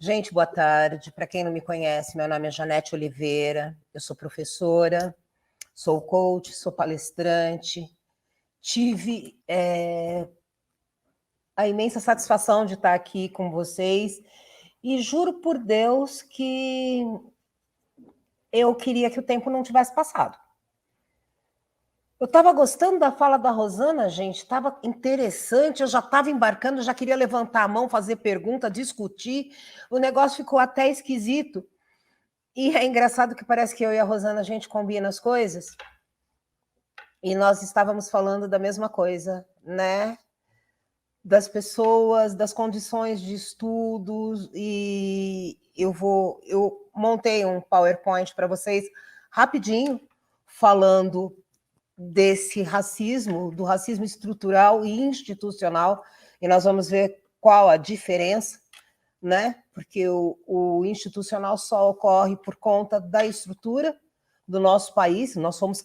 Gente, boa tarde. Para quem não me conhece, meu nome é Janete Oliveira, eu sou professora, sou coach, sou palestrante. Tive a imensa satisfação de estar aqui com vocês e juro por Deus que eu queria que o tempo não tivesse passado. Eu estava gostando da fala da Rosana, gente, estava interessante, eu já estava embarcando, já queria levantar a mão, fazer pergunta, discutir, o negócio ficou até esquisito. E é engraçado que parece que eu e a Rosana, a gente combina as coisas, e nós estávamos falando da mesma coisa, né? Das pessoas, das condições de estudos, e eu montei um PowerPoint para vocês rapidinho, falando desse racismo, do racismo estrutural e institucional, e nós vamos ver qual a diferença, né? Porque o institucional só ocorre por conta da estrutura do nosso país, nós somos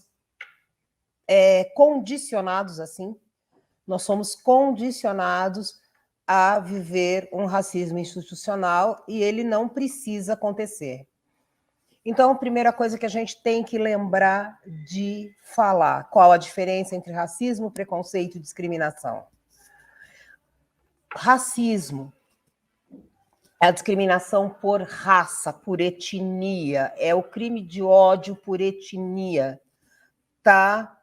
condicionados assim, nós somos condicionados a viver um racismo institucional e ele não precisa acontecer. Então, a primeira coisa que a gente tem que lembrar de falar, qual a diferença entre racismo, preconceito e discriminação. Racismo é a discriminação por raça, por etnia, é o crime de ódio por etnia, tá?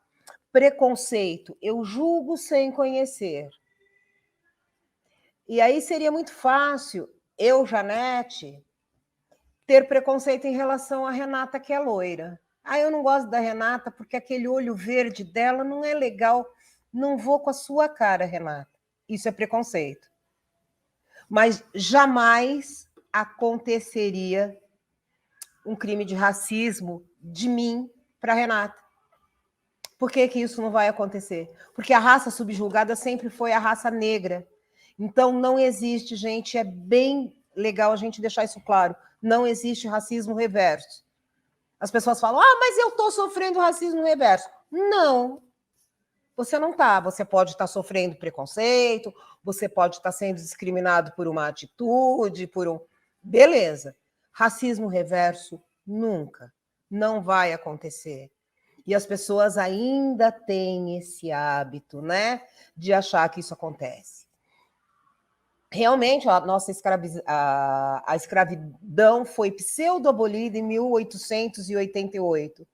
Preconceito, eu julgo sem conhecer. E aí seria muito fácil eu, Janete, ter preconceito em relação à Renata, que é loira. Ah, eu não gosto da Renata porque aquele olho verde dela não é legal. Não vou com a sua cara, Renata. Isso é preconceito. Mas jamais aconteceria um crime de racismo de mim para Renata. Por que isso não vai acontecer? Porque a raça subjugada sempre foi a raça negra. Então, não existe, gente, é bem legal a gente deixar isso claro, não existe racismo reverso. As pessoas falam, mas eu estou sofrendo racismo reverso. Não, você não está. Você pode estar sofrendo preconceito, você pode estar sendo discriminado por uma atitude, Beleza. Racismo reverso, nunca. Não vai acontecer. E as pessoas ainda têm esse hábito, né, de achar que isso acontece. Realmente, a nossa a escravidão foi pseudo-abolida em 1888.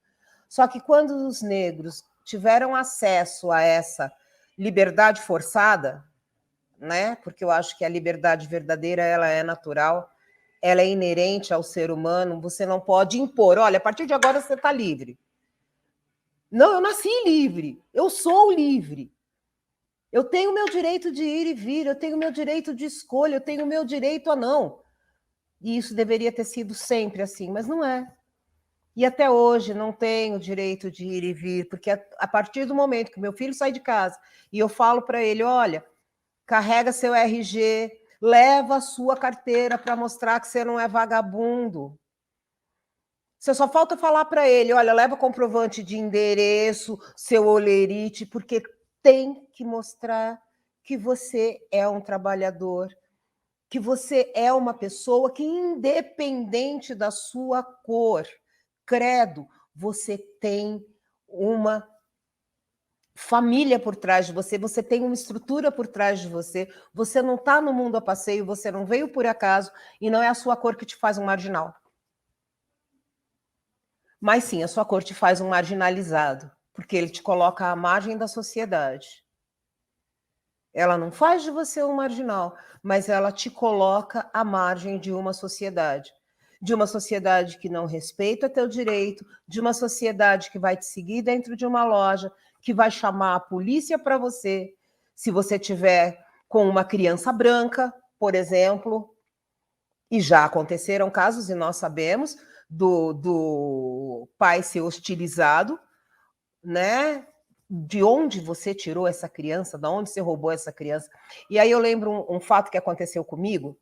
Só que quando os negros tiveram acesso a essa liberdade forçada, né? Porque eu acho que a liberdade verdadeira ela é natural, ela é inerente ao ser humano, você não pode impor, olha, a partir de agora você está livre. Não, eu nasci livre, eu sou livre. Eu tenho o meu direito de ir e vir, eu tenho o meu direito de escolha, eu tenho o meu direito a não. E isso deveria ter sido sempre assim, mas não é. E até hoje não tenho o direito de ir e vir, porque a partir do momento que meu filho sai de casa e eu falo para ele, olha, carrega seu RG, leva a sua carteira para mostrar que você não é vagabundo. Você só falta falar para ele, olha, leva comprovante de endereço, seu olerite, porque tem que mostrar que você é um trabalhador, que você é uma pessoa que, independente da sua cor, credo, você tem uma família por trás de você, você tem uma estrutura por trás de você, você não está no mundo a passeio, você não veio por acaso e não é a sua cor que te faz um marginal. Mas sim, a sua cor te faz um marginalizado, porque ele te coloca à margem da sociedade. Ela não faz de você um marginal, mas ela te coloca à margem de uma sociedade. De uma sociedade que não respeita teu direito, de uma sociedade que vai te seguir dentro de uma loja, que vai chamar a polícia para você, se você tiver com uma criança branca, por exemplo, e já aconteceram casos, e nós sabemos, do pai ser hostilizado, né? De onde você tirou essa criança, de onde você roubou essa criança. E aí eu lembro um fato que aconteceu comigo,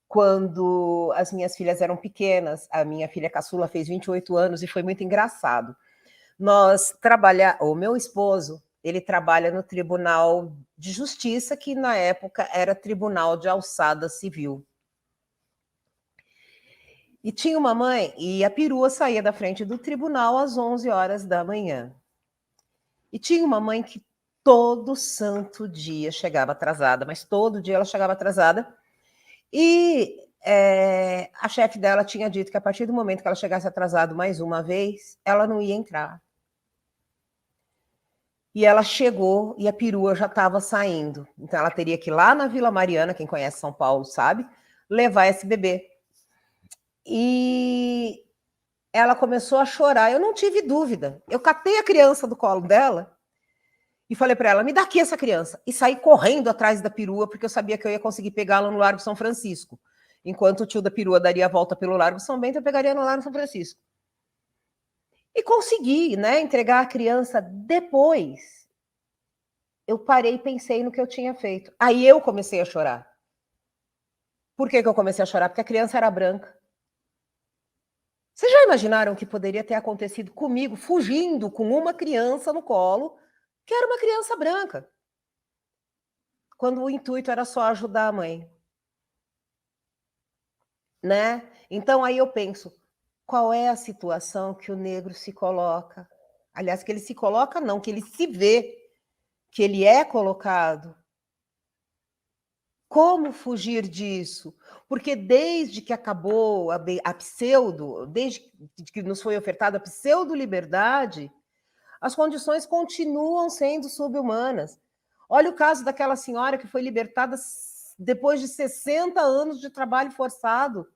quando as minhas filhas eram pequenas, a minha filha caçula fez 28 anos e foi muito engraçado. O meu esposo, ele trabalha no Tribunal de Justiça, que na época era Tribunal de Alçada Civil. E tinha uma mãe, e a perua saía da frente do tribunal às 11 horas da manhã. E tinha uma mãe que todo santo dia chegava atrasada, mas todo dia ela chegava atrasada. E a chefe dela tinha dito que a partir do momento que ela chegasse atrasada mais uma vez, ela não ia entrar. E ela chegou e a perua já estava saindo. Então ela teria que ir lá na Vila Mariana, quem conhece São Paulo sabe, levar esse bebê. E ela começou a chorar. Eu não tive dúvida. Eu catei a criança do colo dela e falei para ela: me dá aqui essa criança. E saí correndo atrás da perua, porque eu sabia que eu ia conseguir pegá-la no Largo São Francisco. Enquanto o tio da perua daria a volta pelo Largo São Bento, eu pegaria no Largo São Francisco. E consegui, né, entregar a criança depois. Eu parei e pensei no que eu tinha feito. Aí eu comecei a chorar. Por que eu comecei a chorar? Porque a criança era branca. Vocês já imaginaram o que poderia ter acontecido comigo, fugindo com uma criança no colo, que era uma criança branca, quando o intuito era só ajudar a mãe? Né? Então aí eu penso, qual é a situação que o negro se coloca? Aliás, que ele se coloca não, que ele se vê, que ele é colocado. Como fugir disso? Porque desde que acabou a pseudo, desde que nos foi ofertada a pseudo-liberdade, as condições continuam sendo subhumanas. Olha o caso daquela senhora que foi libertada depois de 60 anos de trabalho forçado,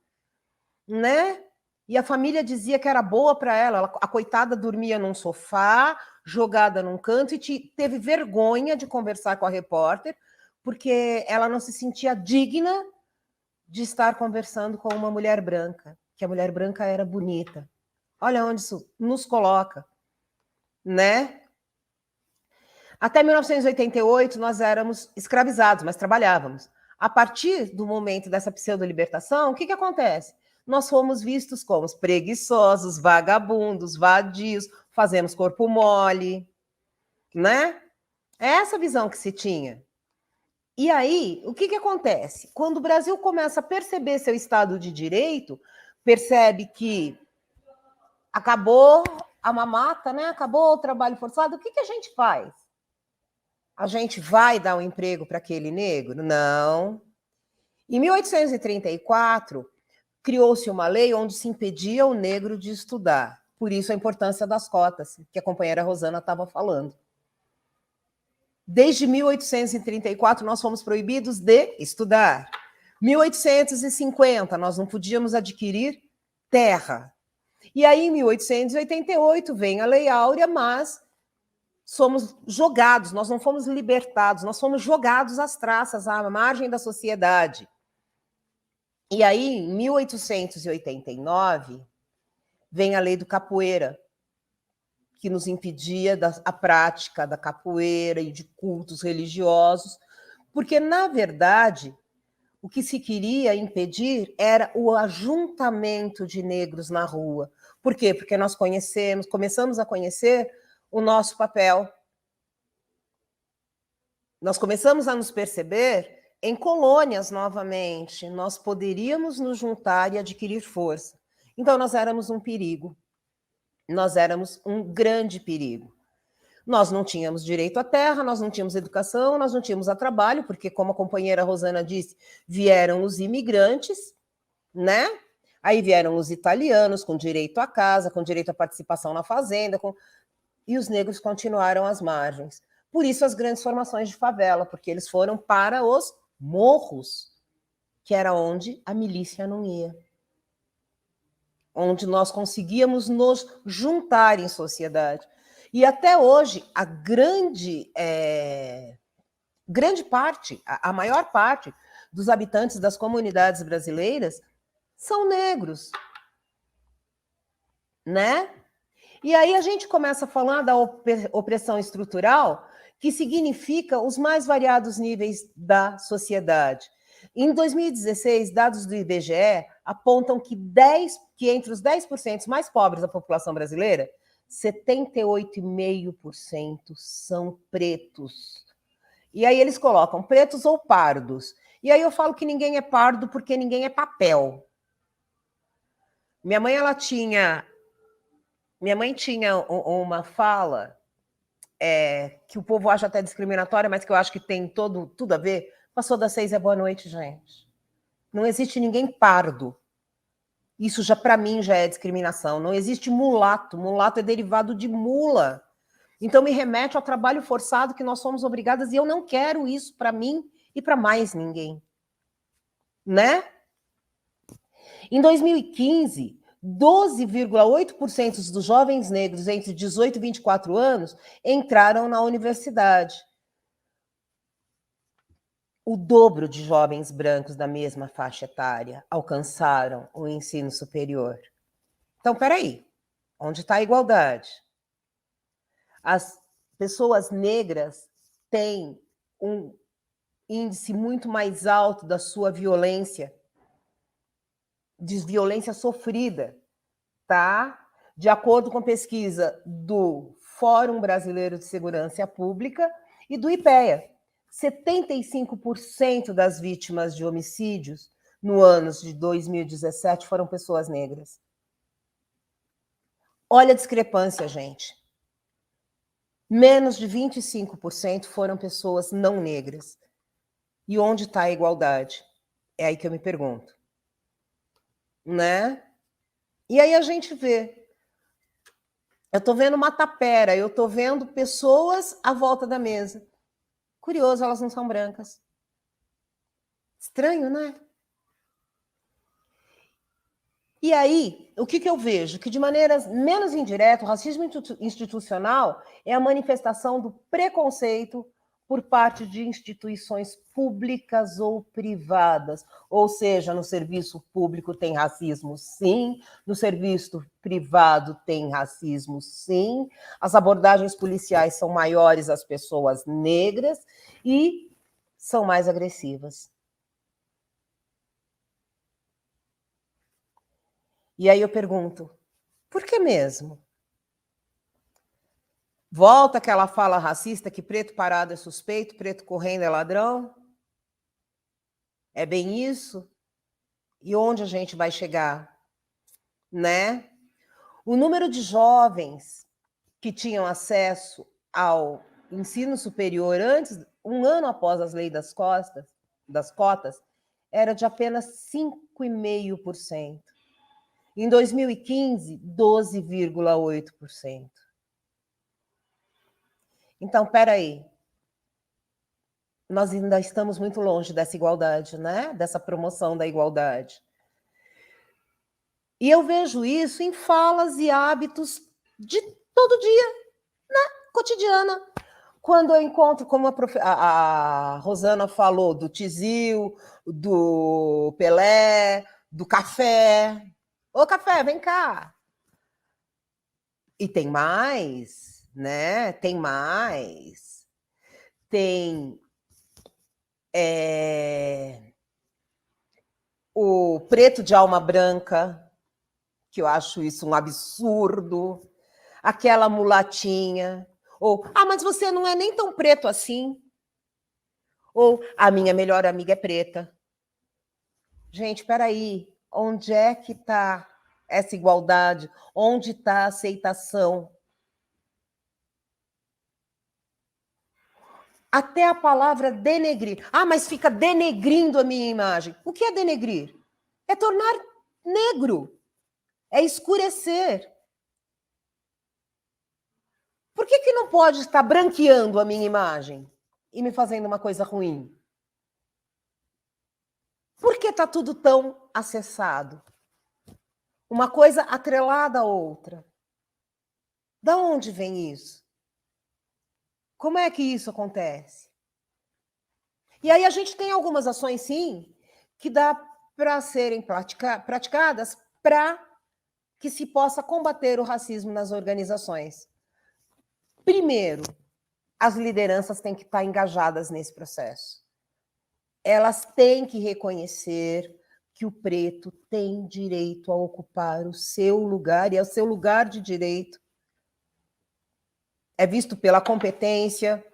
né? E a família dizia que era boa para ela. A coitada dormia num sofá, jogada num canto, e teve vergonha de conversar com a repórter, porque ela não se sentia digna de estar conversando com uma mulher branca, que a mulher branca era bonita. Olha onde isso nos coloca, né? Até 1988, nós éramos escravizados, mas trabalhávamos. A partir do momento dessa pseudo-libertação, o que acontece? Nós fomos vistos como preguiçosos, vagabundos, vadios, fazemos corpo mole, né? É essa visão que se tinha. E aí, o que acontece? Quando o Brasil começa a perceber seu Estado de Direito, percebe que acabou a mamata, né? Acabou o trabalho forçado, o que a gente faz? A gente vai dar um emprego para aquele negro? Não. Em 1834, criou-se uma lei onde se impedia o negro de estudar. Por isso a importância das cotas, que a companheira Rosana estava falando. Desde 1834, nós fomos proibidos de estudar. 1850, nós não podíamos adquirir terra. E aí, em 1888, vem a Lei Áurea, mas somos jogados, nós não fomos libertados, nós fomos jogados às traças, à margem da sociedade. E aí, em 1889, vem a Lei do Capoeira, que nos impedia a prática da capoeira e de cultos religiosos, porque, na verdade, o que se queria impedir era o ajuntamento de negros na rua. Por quê? Porque nós começamos a conhecer o nosso papel. Nós começamos a nos perceber em colônias novamente. Nós poderíamos nos juntar e adquirir força. Então, nós éramos um perigo. Nós éramos um grande perigo. Nós não tínhamos direito à terra, nós não tínhamos educação, nós não tínhamos a trabalho, porque, como a companheira Rosana disse, vieram os imigrantes, né? Aí vieram os italianos com direito à casa, com direito à participação na fazenda, e os negros continuaram às margens. Por isso as grandes formações de favela, porque eles foram para os morros, que era onde a milícia não ia. Onde nós conseguíamos nos juntar em sociedade. E até hoje, a grande parte, a maior parte dos habitantes das comunidades brasileiras são negros, né? E aí a gente começa a falar da opressão estrutural, que significa os mais variados níveis da sociedade. Em 2016, dados do IBGE apontam que entre os 10% mais pobres da população brasileira, 78,5% são pretos. E aí eles colocam pretos ou pardos. E aí eu falo que ninguém é pardo porque ninguém é papel. Minha mãe, tinha uma fala que o povo acha até discriminatória, mas que eu acho que tem tudo a ver. Passou das 6 é boa noite, gente. Não existe ninguém pardo. Isso já, para mim, já é discriminação. Não existe mulato. Mulato é derivado de mula. Então, me remete ao trabalho forçado que nós somos obrigadas, e eu não quero isso para mim e para mais ninguém. Né? Em 2015, 12,8% dos jovens negros entre 18 e 24 anos entraram na universidade. O dobro de jovens brancos da mesma faixa etária alcançaram o ensino superior. Então, peraí, onde está a igualdade? As pessoas negras têm um índice muito mais alto da sua violência, de violência sofrida, tá? De acordo com pesquisa do Fórum Brasileiro de Segurança Pública e do IPEA. 75% das vítimas de homicídios no ano de 2017 foram pessoas negras. Olha a discrepância, gente. Menos de 25% foram pessoas não negras. E onde está a igualdade? É aí que eu me pergunto. Né? E aí a gente vê. Eu estou vendo uma tapera, eu estou vendo pessoas à volta da mesa. Curioso, elas não são brancas. Estranho, né? E aí, o que eu vejo? Que de maneira menos indireta, o racismo institucional é a manifestação do preconceito por parte de instituições públicas ou privadas. Ou seja, no serviço público tem racismo, sim. No serviço privado tem racismo, sim. As abordagens policiais são maiores às pessoas negras e são mais agressivas. E aí eu pergunto, por que mesmo? Volta aquela fala racista que preto parado é suspeito, preto correndo é ladrão? É bem isso? E onde a gente vai chegar? Né? O número de jovens que tinham acesso ao ensino superior antes, um ano após as leis das cotas, era de apenas 5,5%. Em 2015, 12,8%. Então, peraí. Nós ainda estamos muito longe dessa igualdade, né? Dessa promoção da igualdade. E eu vejo isso em falas e hábitos de todo dia, né? Cotidiana. Quando eu encontro, como a Rosana falou, do Tizil, do Pelé, do café. Ô, café, vem cá. E tem mais, né? Tem mais. Tem o preto de alma branca, que eu acho isso um absurdo. Aquela mulatinha. Ou, mas você não é nem tão preto assim. Ou, a minha melhor amiga é preta. Gente, peraí. Onde é que está essa igualdade? Onde está a aceitação? Até a palavra denegrir. Mas fica denegrindo a minha imagem. O que é denegrir? É tornar negro. É escurecer. Por que não pode estar branqueando a minha imagem e me fazendo uma coisa ruim? Por que está tudo tão acessado? Uma coisa atrelada à outra. Da onde vem isso? Como é que isso acontece? E aí a gente tem algumas ações, sim, que dá para serem praticadas para que se possa combater o racismo nas organizações. Primeiro, as lideranças têm que estar engajadas nesse processo. Elas têm que reconhecer que o preto tem direito a ocupar o seu lugar, e é o seu lugar de direito. É visto pela competência,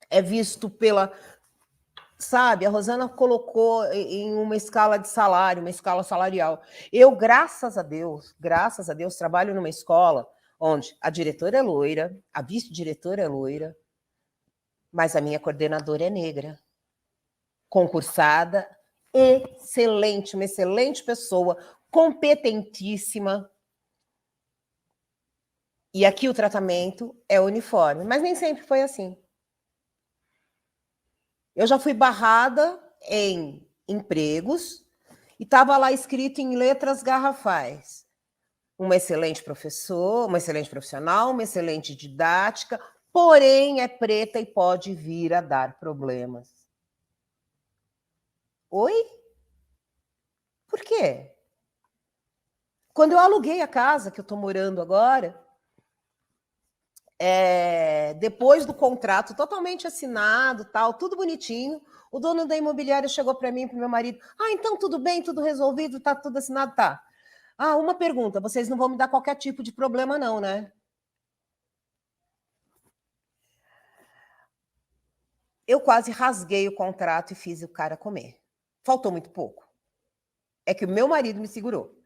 é visto pela sabe, a Rosana colocou em uma escala de salário, uma escala salarial. Eu, graças a Deus, trabalho numa escola onde a diretora é loira, a vice-diretora é loira, mas a minha coordenadora é negra, concursada, excelente, uma excelente pessoa, competentíssima. E aqui o tratamento é uniforme, mas nem sempre foi assim. Eu já fui barrada em empregos e estava lá escrito em letras garrafais: uma excelente professor, uma excelente profissional, uma excelente didática, porém é preta e pode vir a dar problemas. Oi? Por quê? Quando eu aluguei a casa que eu estou morando agora, depois do contrato totalmente assinado, tal, tudo bonitinho, o dono da imobiliária chegou para mim e para o meu marido: ah, então tudo bem, tudo resolvido, está tudo assinado, tá. Ah, uma pergunta, vocês não vão me dar qualquer tipo de problema não, né? Eu quase rasguei o contrato e fiz o cara comer. Faltou muito pouco. É que o meu marido me segurou.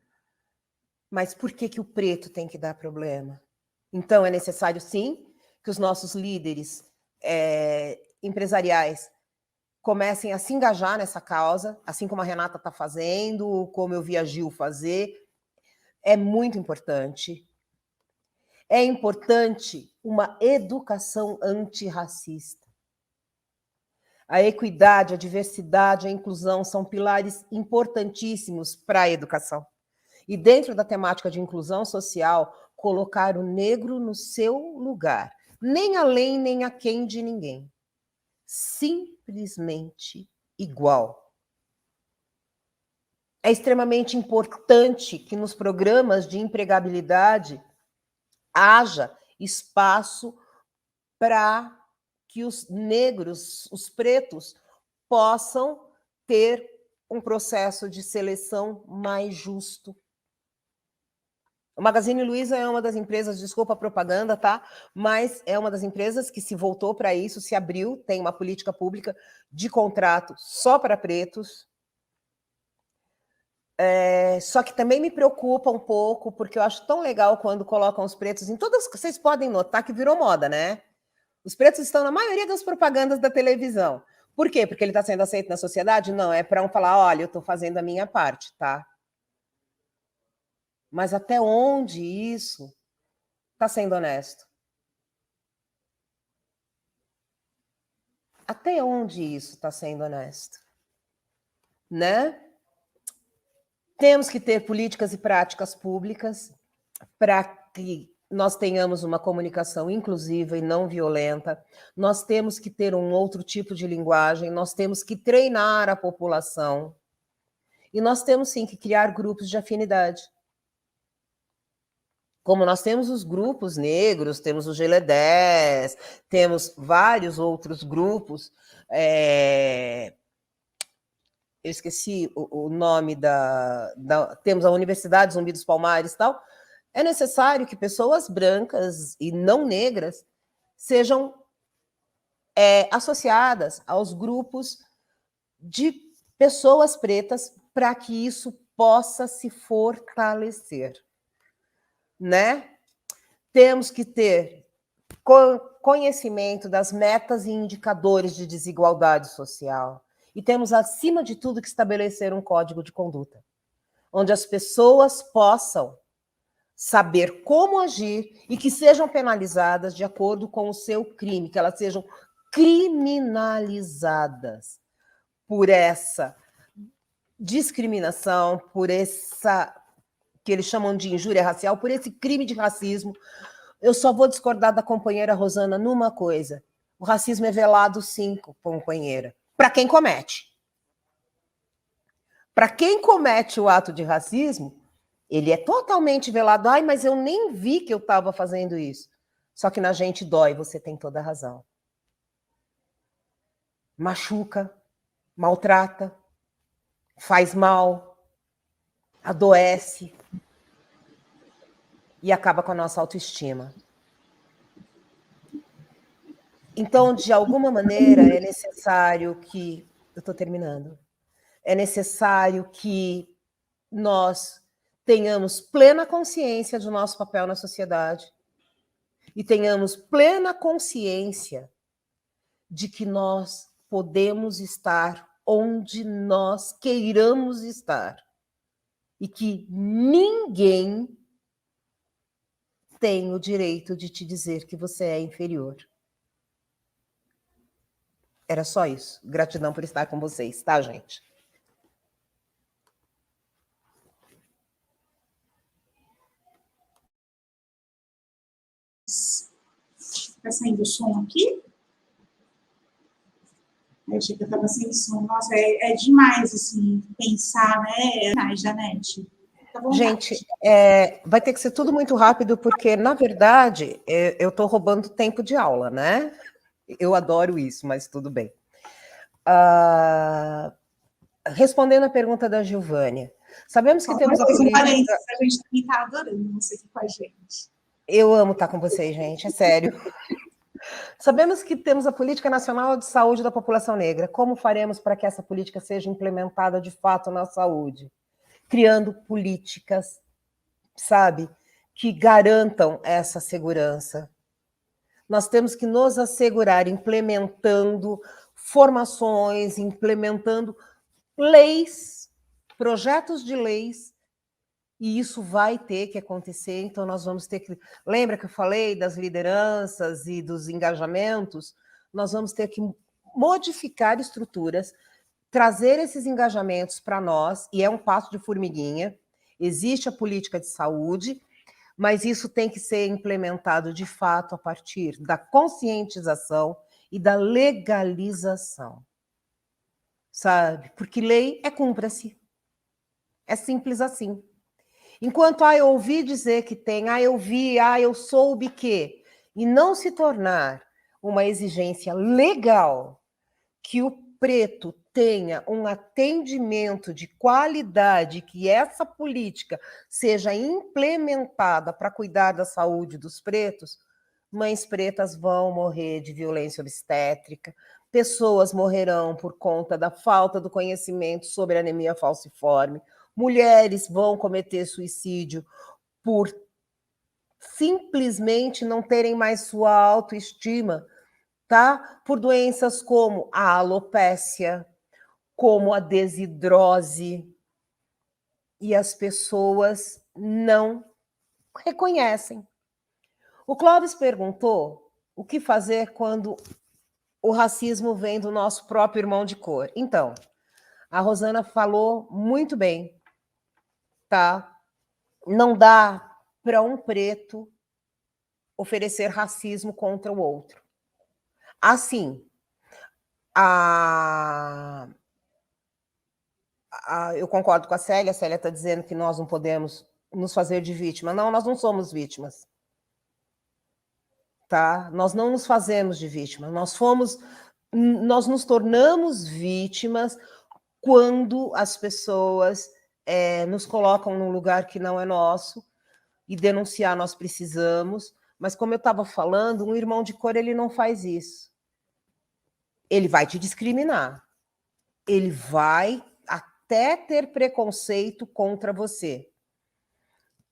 Mas por que o preto tem que dar problema? Então, é necessário, sim, que os nossos líderes empresariais comecem a se engajar nessa causa, assim como a Renata está fazendo, como eu vi a Gil fazer. É muito importante. É importante uma educação antirracista. A equidade, a diversidade, a inclusão são pilares importantíssimos para a educação. E dentro da temática de inclusão social, colocar o negro no seu lugar, nem além nem aquém de ninguém. Simplesmente igual. É extremamente importante que nos programas de empregabilidade haja espaço para que os negros, os pretos, possam ter um processo de seleção mais justo. O Magazine Luiza é uma das empresas, desculpa a propaganda, tá? Mas é uma das empresas que se voltou para isso, se abriu, tem uma política pública de contrato só para pretos. Só que também me preocupa um pouco, porque eu acho tão legal quando colocam os pretos em todas. Vocês podem notar que virou moda, né? Os pretos estão na maioria das propagandas da televisão. Por quê? Porque ele está sendo aceito na sociedade? Não, é para um falar: olha, eu estou fazendo a minha parte, tá? Mas até onde isso está sendo honesto? Até onde isso está sendo honesto? Né? Temos que ter políticas e práticas públicas para que nós tenhamos uma comunicação inclusiva e não violenta. Nós temos que ter um outro tipo de linguagem, nós temos que treinar a população. E nós temos, sim, que criar grupos de afinidade. Como nós temos os grupos negros, temos o GLE10, temos vários outros grupos. Eu esqueci o nome temos a Universidade Zumbi dos Palmares e tal. É necessário que pessoas brancas e não negras sejam associadas aos grupos de pessoas pretas para que isso possa se fortalecer, né? Temos que ter conhecimento das metas e indicadores de desigualdade social. E temos, acima de tudo, que estabelecer um código de conduta, onde as pessoas possam saber como agir e que sejam penalizadas de acordo com o seu crime, que elas sejam criminalizadas por essa discriminação, por essa que eles chamam de injúria racial, por esse crime de racismo. Eu só vou discordar da companheira Rosana numa coisa: o racismo é velado, sim, companheira, para quem comete. Para quem comete o ato de racismo, ele é totalmente velado. Ai, mas eu nem vi que eu estava fazendo isso. Só que na gente dói, você tem toda a razão. Machuca, maltrata, faz mal, adoece e acaba com a nossa autoestima. Então, de alguma maneira, é necessário que Eu estou terminando. É necessário que nós tenhamos plena consciência do nosso papel na sociedade e tenhamos plena consciência de que nós podemos estar onde nós queiramos estar e que ninguém tem o direito de te dizer que você é inferior. Era só isso. Gratidão por estar com vocês, tá, gente? Tá saindo som aqui? Eu achei que eu tava sem som. Nossa, é demais, assim, pensar, né? Ai, Janete. Gente, vai ter que ser tudo muito rápido, porque, na verdade, eu estou roubando tempo de aula, né? Eu adoro isso, mas tudo bem. Respondendo a pergunta da Giovânia, sabemos que temos a política... A gente também está adorando você aqui com a gente. Eu amo estar com vocês, gente, é sério. Sabemos que temos a Política Nacional de Saúde da População Negra. Como faremos para que essa política seja implementada de fato na saúde? Criando políticas, sabe, que garantam essa segurança. Nós temos que nos assegurar implementando formações, implementando leis, projetos de leis, e isso vai ter que acontecer, então nós vamos ter que... Lembra que eu falei das lideranças e dos engajamentos? Nós vamos ter que modificar estruturas, trazer esses engajamentos para nós, e é um passo de formiguinha. Existe a política de saúde, mas isso tem que ser implementado de fato a partir da conscientização e da legalização, sabe? Porque lei é cumpra-se. É simples assim. Enquanto eu ouvi dizer que tem, eu vi, eu soube que, e não se tornar uma exigência legal que o preto tenha um atendimento de qualidade, que essa política seja implementada para cuidar da saúde dos pretos, mães pretas vão morrer de violência obstétrica, pessoas morrerão por conta da falta do conhecimento sobre anemia falciforme, mulheres vão cometer suicídio por simplesmente não terem mais sua autoestima, tá? Por doenças como a alopécia, como a desidrose, e as pessoas não reconhecem. O Clóvis perguntou o que fazer quando o racismo vem do nosso próprio irmão de cor. Então, a Rosana falou muito bem, tá? Não dá para um preto oferecer racismo contra o outro. Assim, eu concordo com a Célia está dizendo que nós não podemos nos fazer de vítima. Não, nós não somos vítimas. Tá? Nós não nos fazemos de vítima. Nós nos tornamos vítimas quando as pessoas nos colocam num lugar que não é nosso, e denunciar nós precisamos, mas como eu estava falando, um irmão de cor ele não faz isso. Ele vai te discriminar. Ele vai até ter preconceito contra você.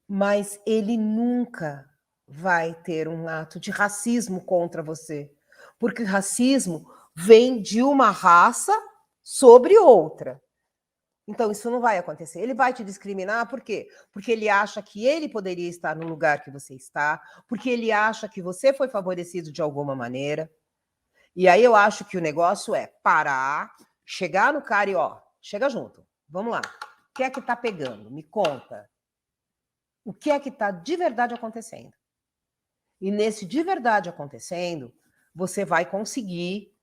Mas ele nunca vai ter um ato de racismo contra você. Porque racismo vem de uma raça sobre outra. Então, isso não vai acontecer. Ele vai te discriminar, por quê? Porque ele acha que ele poderia estar no lugar que você está, porque ele acha que você foi favorecido de alguma maneira. E aí eu acho que o negócio é parar, chegar no cara e, chega junto. Vamos lá. O que é que está pegando? Me conta. O que é que está de verdade acontecendo? E nesse de verdade acontecendo, você vai conseguir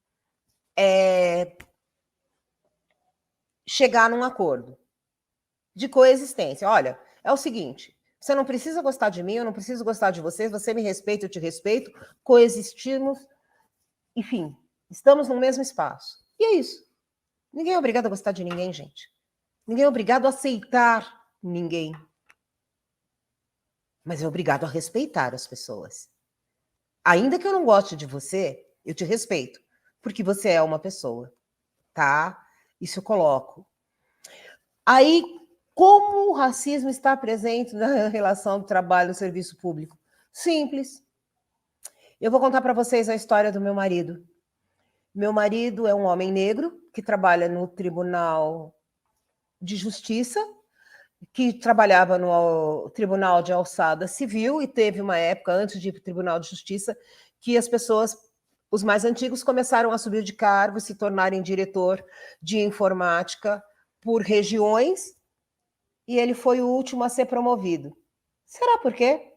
chegar num acordo de coexistência. Olha, é o seguinte, você não precisa gostar de mim, eu não preciso gostar de você me respeita, eu te respeito, coexistimos, enfim, estamos no mesmo espaço. E é isso. Ninguém é obrigado a gostar de ninguém, gente. Ninguém é obrigado a aceitar ninguém. Mas é obrigado a respeitar as pessoas. Ainda que eu não goste de você, eu te respeito, porque você é uma pessoa, tá? Isso eu coloco. Aí, como o racismo está presente na relação do trabalho e do serviço público? Simples. Eu vou contar para vocês a história do meu marido. Meu marido é um homem negro que trabalha no Tribunal de Justiça, que trabalhava no Tribunal de Alçada Civil, e teve uma época, antes de ir para o Tribunal de Justiça, que as pessoas, os mais antigos, começaram a subir de cargo e se tornarem diretor de informática por regiões, e ele foi o último a ser promovido. Será por quê?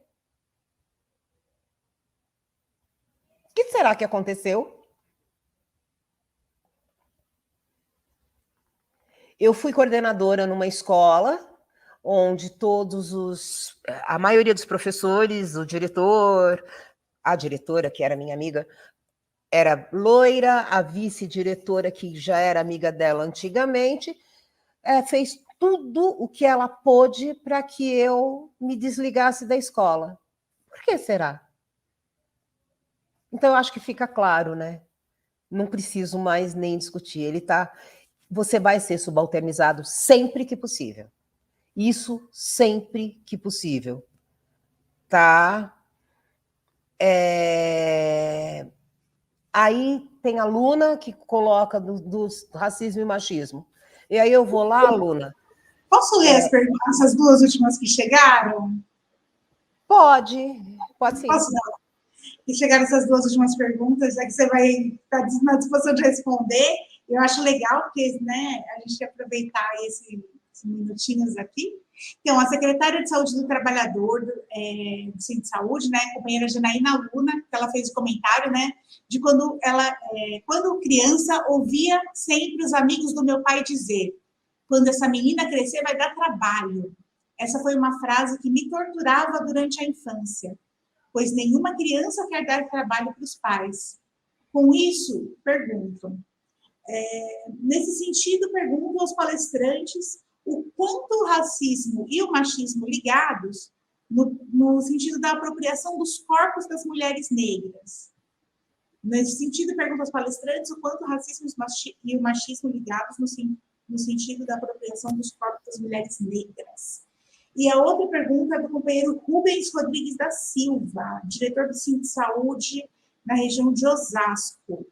O que será que aconteceu? Eu fui coordenadora numa escola onde a maioria dos professores, o diretor, a diretora, que era minha amiga, era loira, a vice-diretora, que já era amiga dela antigamente, fez tudo o que ela pôde para que eu me desligasse da escola. Por que será? Então, eu acho que fica claro, né? Não preciso mais nem discutir. Você vai ser subalternizado sempre que possível. Isso sempre que possível. Tá? Aí tem a Luna que coloca do racismo e machismo. E aí eu vou lá, Luna. Posso ler as perguntas, essas duas últimas que chegaram? Pode sim. Posso não? E chegaram essas duas últimas perguntas, já que você vai estar na disposição de responder. Eu acho legal, porque né, a gente quer aproveitar esses minutinhos aqui. Então, a secretária de Saúde do Trabalhador do Centro de Saúde, né, a companheira Janaína Luna, que ela fez o comentário, né, de quando quando criança, ouvia sempre os amigos do meu pai dizer: quando essa menina crescer, vai dar trabalho. Essa foi uma frase que me torturava durante a infância, pois nenhuma criança quer dar trabalho para os pais. Com isso, pergunto. Nesse sentido, pergunto aos palestrantes o quanto o racismo e o machismo ligados no sentido da apropriação dos corpos das mulheres negras. Nesse sentido, pergunto aos palestrantes o quanto o racismo e o machismo ligados no sentido da apropriação dos corpos das mulheres negras. E a outra pergunta é do companheiro Rubens Rodrigues da Silva, diretor do Centro de Saúde na região de Osasco.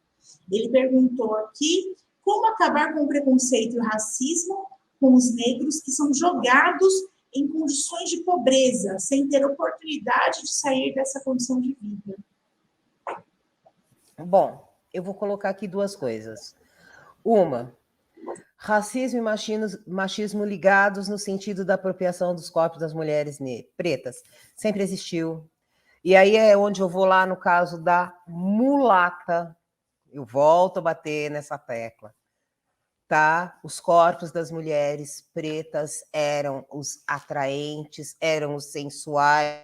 Ele perguntou aqui como acabar com o preconceito e o racismo com os negros que são jogados em condições de pobreza, sem ter oportunidade de sair dessa condição de vida. Bom, eu vou colocar aqui duas coisas. Uma, racismo e machismo ligados no sentido da apropriação dos corpos das mulheres pretas. Sempre existiu. E aí é onde eu vou lá no caso da mulata. Eu volto a bater nessa tecla. Tá? Os corpos das mulheres pretas eram os atraentes, eram os sensuais,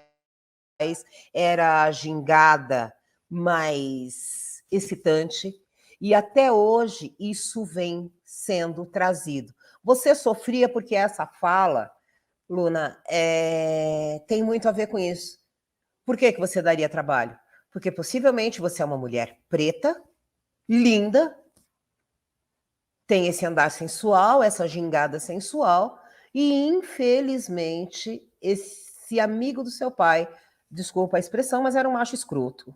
era a gingada mais excitante, e até hoje isso vem sendo trazido. Você sofria porque essa fala, Luna, tem muito a ver com isso. Por que você daria trabalho? Porque possivelmente você é uma mulher preta, linda, tem esse andar sensual, essa gingada sensual, e infelizmente esse amigo do seu pai, desculpa a expressão, mas era um macho escroto,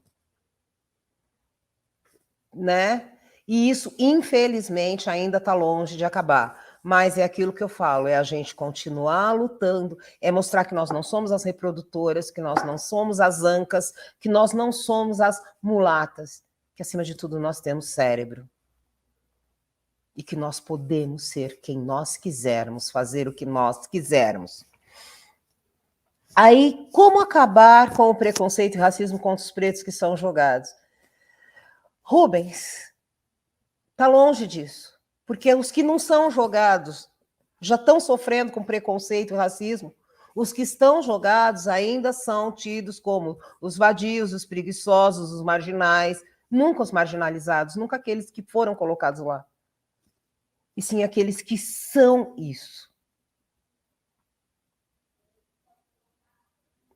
né? E isso, infelizmente, ainda está longe de acabar. Mas é aquilo que eu falo, é a gente continuar lutando, é mostrar que nós não somos as reprodutoras, que nós não somos as ancas, que nós não somos as mulatas, que acima de tudo nós temos cérebro. E que nós podemos ser quem nós quisermos, fazer o que nós quisermos. Aí, como acabar com o preconceito e racismo contra os pretos que são jogados? Rubens, está longe disso, porque os que não são jogados já estão sofrendo com preconceito e racismo. Os que estão jogados ainda são tidos como os vadios, os preguiçosos, os marginais, nunca os marginalizados, nunca aqueles que foram colocados lá. E sim aqueles que são isso.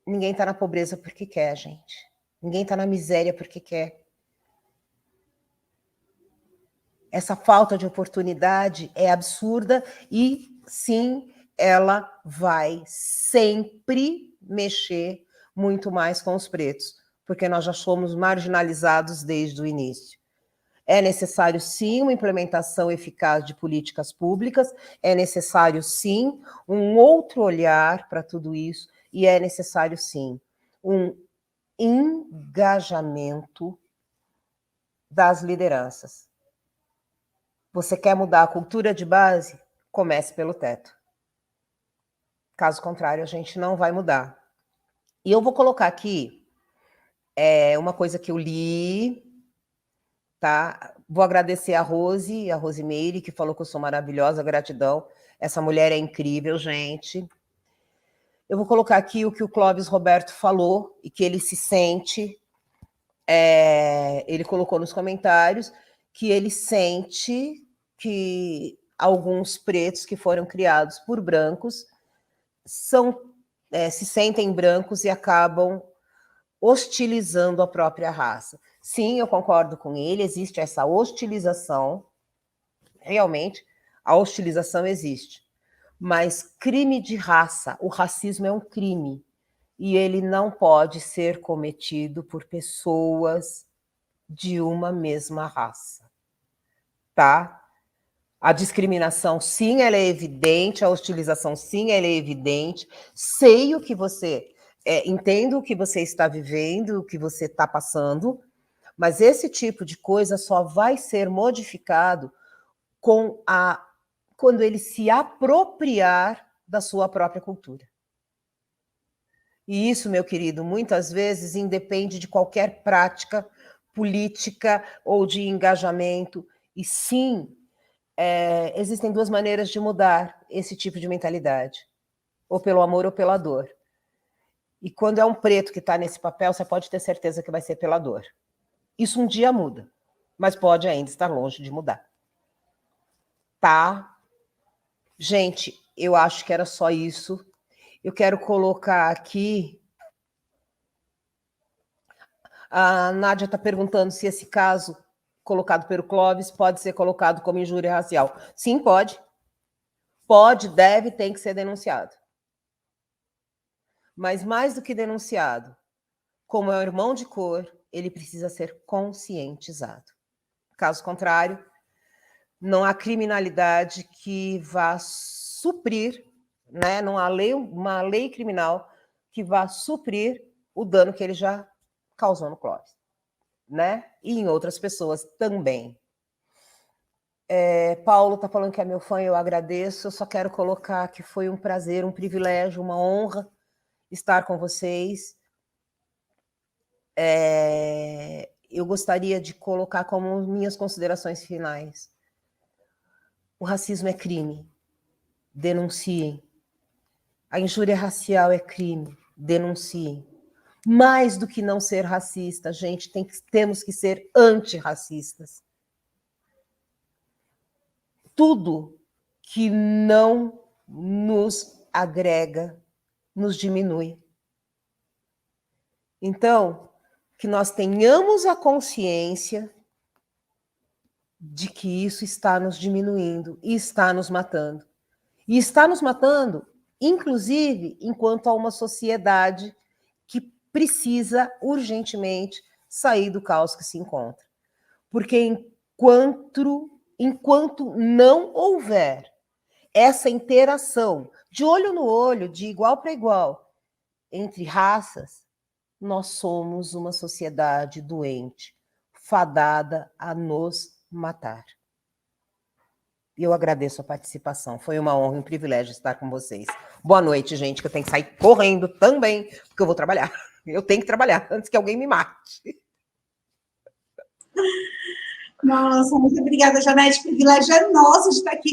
Ninguém está na pobreza porque quer, gente. Ninguém está na miséria porque quer. essa falta de oportunidade é absurda e, sim, ela vai sempre mexer muito mais com os pretos, porque nós já somos marginalizados desde o início. É necessário, sim, uma implementação eficaz de políticas públicas, é necessário, sim, um outro olhar para tudo isso, e é necessário, sim, um engajamento das lideranças. Você quer mudar a cultura de base? Comece pelo teto. Caso contrário, a gente não vai mudar. E eu vou colocar aqui uma coisa que eu li, tá? Vou agradecer a Rosemeire, que falou que eu sou maravilhosa, gratidão. Essa mulher é incrível, gente. Eu vou colocar aqui o que o Clóvis Roberto falou e que ele se sente. Ele colocou nos comentários que ele sente que alguns pretos que foram criados por brancos se sentem brancos e acabam hostilizando a própria raça. Sim, eu concordo com ele, existe essa hostilização, realmente, a hostilização existe, mas crime de raça, o racismo é um crime, e ele não pode ser cometido por pessoas de uma mesma raça, tá? A discriminação, sim, ela é evidente, a hostilização, sim, ela é evidente, sei o que você... entendo o que você está vivendo, o que você está passando, mas esse tipo de coisa só vai ser modificado quando ele se apropriar da sua própria cultura. E isso, meu querido, muitas vezes independe de qualquer prática política ou de engajamento. E sim, existem duas maneiras de mudar esse tipo de mentalidade, ou pelo amor ou pela dor. E quando é um preto que está nesse papel, você pode ter certeza que vai ser pela dor. Isso um dia muda, mas pode ainda estar longe de mudar. Tá? Gente, eu acho que era só isso. Eu quero colocar aqui... A Nádia está perguntando se esse caso colocado pelo Clóvis pode ser colocado como injúria racial. Sim, pode. Pode, deve, tem que ser denunciado. Mas mais do que denunciado, como é um irmão de cor, ele precisa ser conscientizado. Caso contrário, não há criminalidade que vá suprir, né? Não há uma lei criminal que vá suprir o dano que ele já causou no Clóvis, né? E em outras pessoas também. Paulo está falando que é meu fã, eu agradeço. Eu só quero colocar que foi um prazer, um privilégio, uma honra estar com vocês. Eu gostaria de colocar como minhas considerações finais. O racismo é crime. Denunciem. A injúria racial é crime. Denunciem. Mais do que não ser racista, gente, temos que ser antirracistas. Tudo que não nos agrega, nos diminui. Então, que nós tenhamos a consciência de que isso está nos diminuindo e está nos matando. E está nos matando, inclusive, enquanto há uma sociedade que precisa urgentemente sair do caos que se encontra. Porque enquanto não houver essa interação de olho no olho, de igual para igual, entre raças, nós somos uma sociedade doente, fadada a nos matar. E eu agradeço a participação. Foi uma honra e um privilégio estar com vocês. Boa noite, gente, que eu tenho que sair correndo também, porque eu vou trabalhar. Eu tenho que trabalhar antes que alguém me mate. Nossa, muito obrigada, Janete. O privilégio é nosso de estar aqui